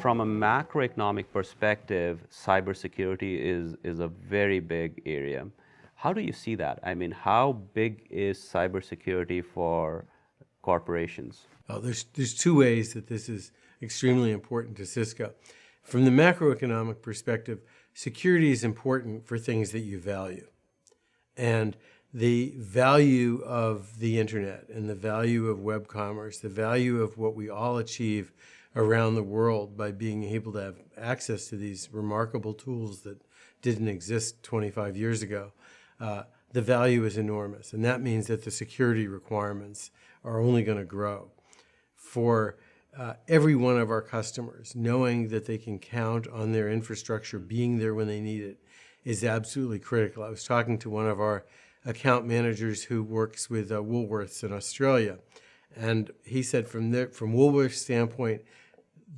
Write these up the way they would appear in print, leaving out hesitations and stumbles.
from a macroeconomic perspective, cybersecurity is a very big area. How do you see that? I mean, how big is cybersecurity for corporations? There's two ways that this is extremely important to Cisco. From the macroeconomic perspective, security is important for things that you value. And the value of the internet and the value of web commerce, the value of what we all achieve around the world by being able to have access to these remarkable tools that didn't exist 25 years ago, the value is enormous. And that means that the security requirements are only going to grow. For every one of our customers, knowing that they can count on their infrastructure being there when they need it is absolutely critical. I was talking to one of our account managers who works with Woolworths in Australia, and he said from Woolworths' standpoint,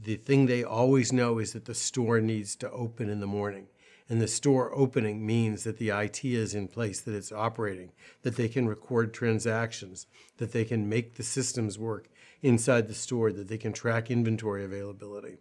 the thing they always know is that the store needs to open in the morning. And the store opening means that the IT is in place, that it's operating, that they can record transactions, that they can make the systems work inside the store, that they can track inventory availability.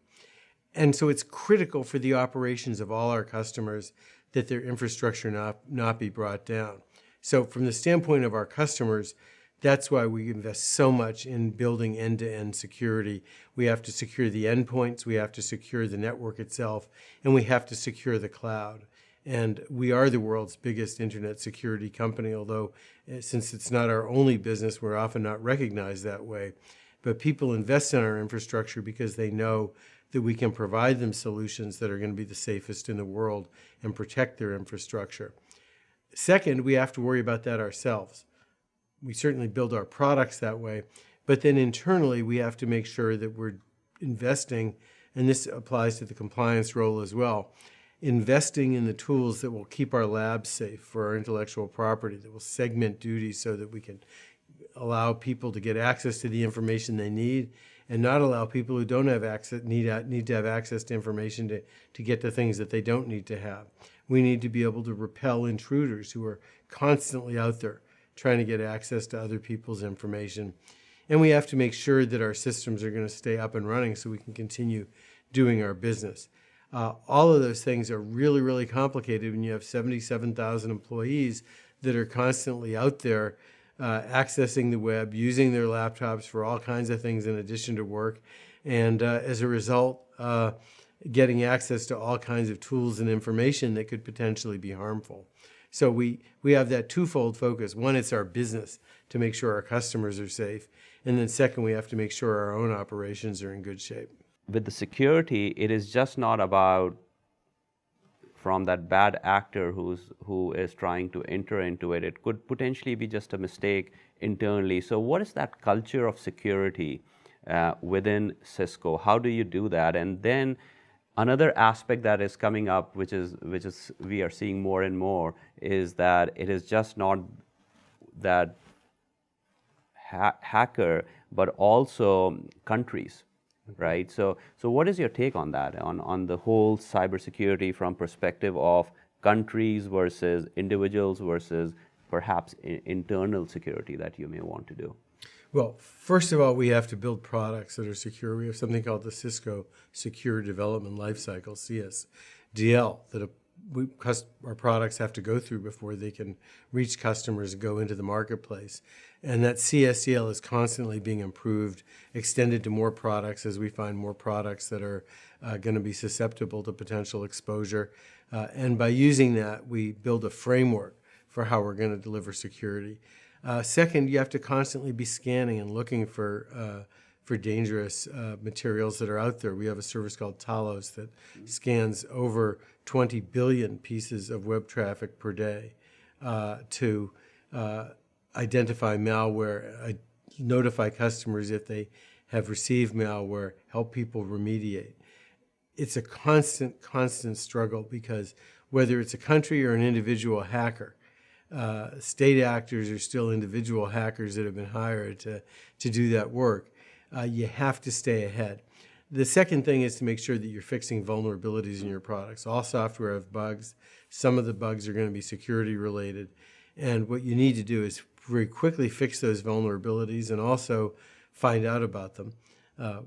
And so it's critical for the operations of all our customers that their infrastructure not be brought down. So from the standpoint of our customers, that's why we invest so much in building end-to-end security. We have to secure the endpoints, we have to secure the network itself, and we have to secure the cloud. And we are the world's biggest internet security company, although since it's not our only business, we're often not recognized that way. But people invest in our infrastructure because they know that we can provide them solutions that are going to be the safest in the world and protect their infrastructure. Second, we have to worry about that ourselves. We certainly build our products that way, but then internally we have to make sure that we're investing, and this applies to the compliance role as well, investing in the tools that will keep our labs safe for our intellectual property, that will segment duties so that we can allow people to get access to the information they need and not allow people who don't have access, need to have access to information to get to things that they don't need to have. We need to be able to repel intruders who are constantly out there trying to get access to other people's information. And we have to make sure that our systems are going to stay up and running so we can continue doing our business. All of those things are really, really complicated when you have 77,000 employees that are constantly out there accessing the web, using their laptops for all kinds of things in addition to work, and as a result, getting access to all kinds of tools and information that could potentially be harmful. So we have that twofold focus. One, it's our business to make sure our customers are safe. And then second, we have to make sure our own operations are in good shape. With the security, it is just not about from that bad actor who is trying to enter into it. It could potentially be just a mistake internally. So what is that culture of security within Cisco? How do you do that? And then another aspect that is coming up, which is we are seeing more and more, is that it is just not that hacker, but also countries, right? So what is your take on that, on the whole cybersecurity from perspective of countries versus individuals versus perhaps internal security that you may want to do? Well, first of all, we have to build products that are secure. We have something called the Cisco Secure Development Lifecycle, CSDL, that our products have to go through before they can reach customers and go into the marketplace. And that CSDL is constantly being improved, extended to more products as we find more products that are going to be susceptible to potential exposure. And by using that, we build a framework for how we're going to deliver security. Second, you have to constantly be scanning and looking for dangerous materials that are out there. We have a service called Talos that scans over 20 billion pieces of web traffic per day to identify malware, notify customers if they have received malware, help people remediate. It's a constant struggle because whether it's a country or an individual hacker, state actors are still individual hackers that have been hired to do that work. You have to stay ahead. The second thing is to make sure that you're fixing vulnerabilities in your products. All software have bugs. Some of the bugs are going to be security related. And what you need to do is very quickly fix those vulnerabilities and also find out about them.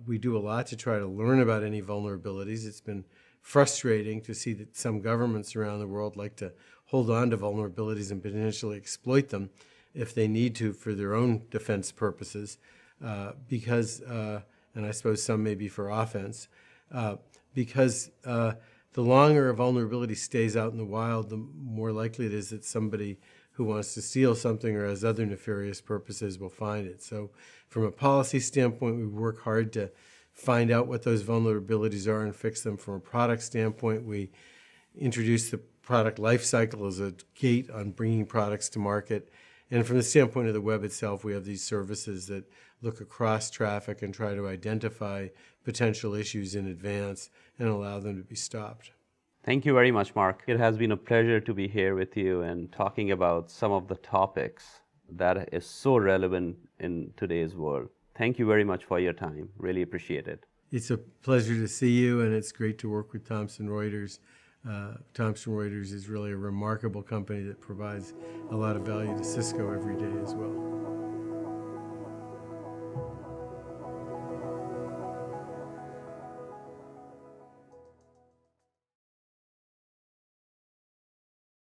We do a lot to try to learn about any vulnerabilities. It's been frustrating to see that some governments around the world like to hold on to vulnerabilities and potentially exploit them if they need to for their own defense purposes, and I suppose some may be for offense, because the longer a vulnerability stays out in the wild, the more likely it is that somebody who wants to steal something or has other nefarious purposes will find it. So from a policy standpoint, we work hard to find out what those vulnerabilities are and fix them. From a product standpoint, we introduce the product life cycle as a gate on bringing products to market. And from the standpoint of the web itself, we have these services that look across traffic and try to identify potential issues in advance and allow them to be stopped. Thank you very much, Mark. It has been a pleasure to be here with you and talking about some of the topics that is so relevant in today's world. Thank you very much for your time. Really appreciate it. It's a pleasure to see you, and it's great to work with Thomson Reuters. Thomson Reuters is really a remarkable company that provides a lot of value to Cisco every day as well.